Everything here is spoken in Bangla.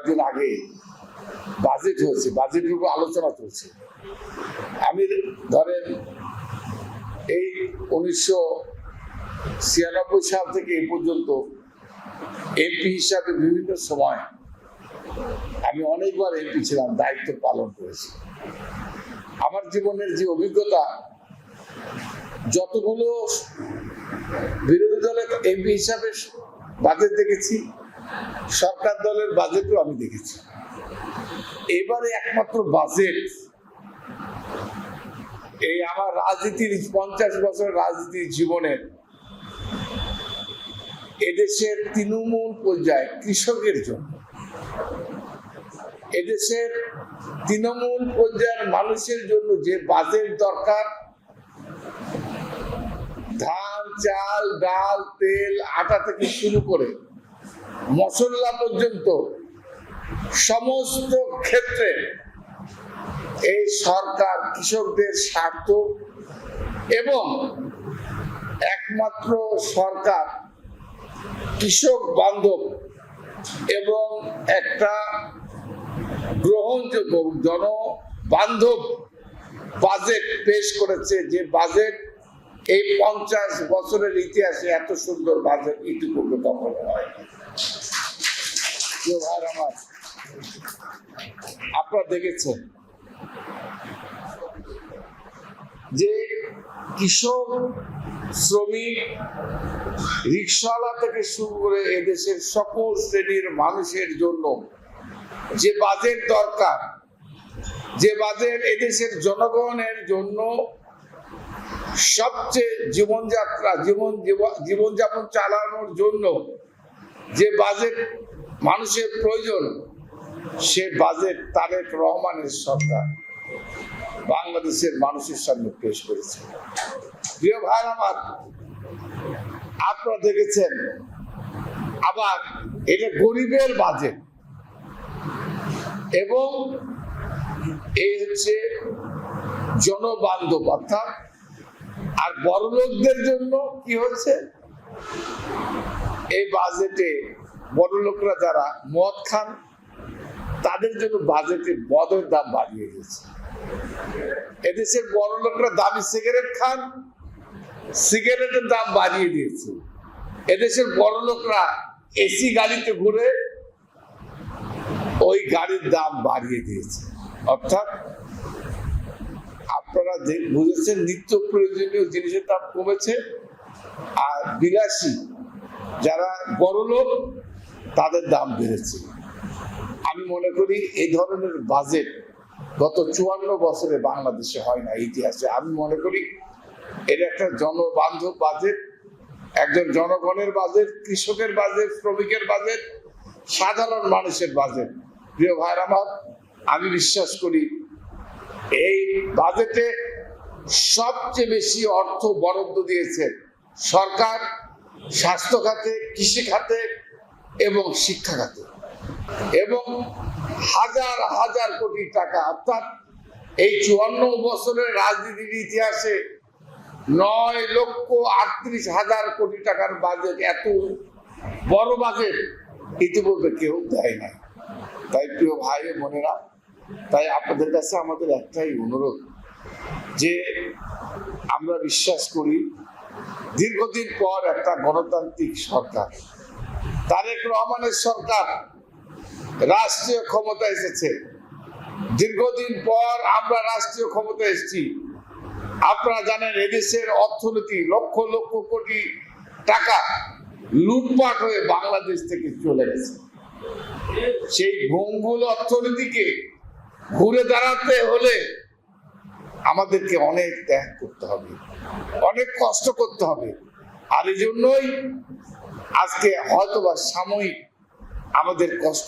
কয়েকদিন আগে বাজেট হয়েছে, বাজেটের উপর আলোচনা চলছে। আমি ধরেন এই 1996 সাল থেকে এই পর্যন্ত এমপি হিসাবে বিভিন্ন সময় আমি অনেকবার এমপি ছিলাম, দায়িত্ব পালন করেছি। আমার জীবনের যে অভিজ্ঞতা, যতগুলো বিরোধী দলের এমপি হিসাবে বাজেট দেখেছি, সরকার দলের বাজেটও আমি দেখেছি। এবারে একমাত্র বাজেট এই আমার রাজনীতির 50 বছরের রাজনীতির জীবনের এদেশের তৃণমূল পর্যায়ে কৃষকের জন্য, এদেশের তৃণমূল পর্যায়ের মানুষের জন্য যে বাজেট দরকার, ধান, চাল, ডাল, তেল, আটা থেকে শুরু করে মশলা পর্যন্ত সমস্ত ক্ষেত্রে এই সরকার কৃষকদের স্বার্থ এবং একমাত্র সরকার কৃষক বান্ধব এবং একটা গ্রহণযোগ্য জনবান্ধব বাজেট পেশ করেছে। যে বাজেট এই 50 বছরের ইতিহাসে এত সুন্দর বাজেট ইতিপূর্বে কখনো হয়নি। আমার আপনারা দেখেছেন যে কৃষক, শ্রমিক, রিক্সাওয়ালা থেকে শুরু করে এদেশের সকল শ্রেণীর মানুষের জন্য যে বাজেট দরকার, যে বাজেট এদেশের জনগণের জন্য সবচেয়ে জীবনযাপন চালানোর জন্য যে বাজেট মানুষের প্রয়োজন, সে বাজেট তারেক রহমানের সরকার বাংলাদেশের মানুষের সামনে পেশ করেছে। প্রিয় ভাই আমার, আপনারা দেখেছেন আবার এটা গরিবের বাজেট এবং এই হচ্ছে জনবান্ধব, অর্থাৎ আর বড় লোকদের জন্য কি হচ্ছে, এই বাজেটে বড় লোকরা যারা মদ খান তাদের জন্য বাজেটে মদের দাম বাড়িয়ে দিয়েছে। এদেশের বড় লোকরা দামি সিগারেট খান, সিগারেটের দাম বাড়িয়ে দিয়েছে। এদেশের বড় লোকরা এসি গাড়িতে ঘুরে, ওই গাড়ির দাম বাড়িয়ে দিয়েছে। অর্থাৎ আপনারা বুঝেছেন, নিত্য প্রয়োজনীয় জিনিসের দাম কমেছে, আর বিলাসী যারা বড় লোক তাদের দাম বেড়েছে। আমি মনে করি এই ধরনের বাজেট গত 54 বছরে বাংলাদেশে হয় না ইতিহাসে। আমি মনে করি এটা একটা জনবান্ধব বাজেট, একজন জনগণের বাজেট, কৃষকের বাজেট, শ্রমিকের বাজেট, সাধারণ মানুষের বাজেট। প্রিয় ভাইরা আমার, আমি বিশ্বাস করি এই বাজেটে সবচেয়ে বেশি অর্থ বরাদ্দ দিয়েছে সরকার স্বাস্থ্য খাতে, কৃষি খাতে এবং শিক্ষা খাতে, এবং হাজার হাজার কোটি টাকা। অর্থাৎ এই 54 বছরের রাজনীতির ইতিহাসে 9,38,000 কোটি টাকার বাজেট, এত বড় বাজেট ইতিপূর্বে কেউ দেয় না। তাই প্রিয় ভাই বোনেরা, তাই আপনাদের কাছে আমাদের একটাই অনুরোধ যে আমরা বিশ্বাস করি দীর্ঘদিন পর একটা গণতান্ত্রিক সরকার, তারেক রহমানের সরকার রাষ্ট্রীয় ক্ষমতা এসেছে। দীর্ঘদিন পর আমরা রাষ্ট্রীয় ক্ষমতা এসেছি। আপনারা জানেন এদেশের অর্থনীতি লক্ষ লক্ষ কোটি টাকা লুটপাট হয়ে বাংলাদেশ থেকে চলে গেছে। সেই ভঙ্গুর অর্থনীতিকে ঘুরে দাঁড়াতে হলে আমাদেরকে অনেক ত্যাগ করতে হবে, অনেক কষ্ট করতে হবে। আর এই জন্যই আজকে হয়তোবা সাময়িক আমাদের কষ্ট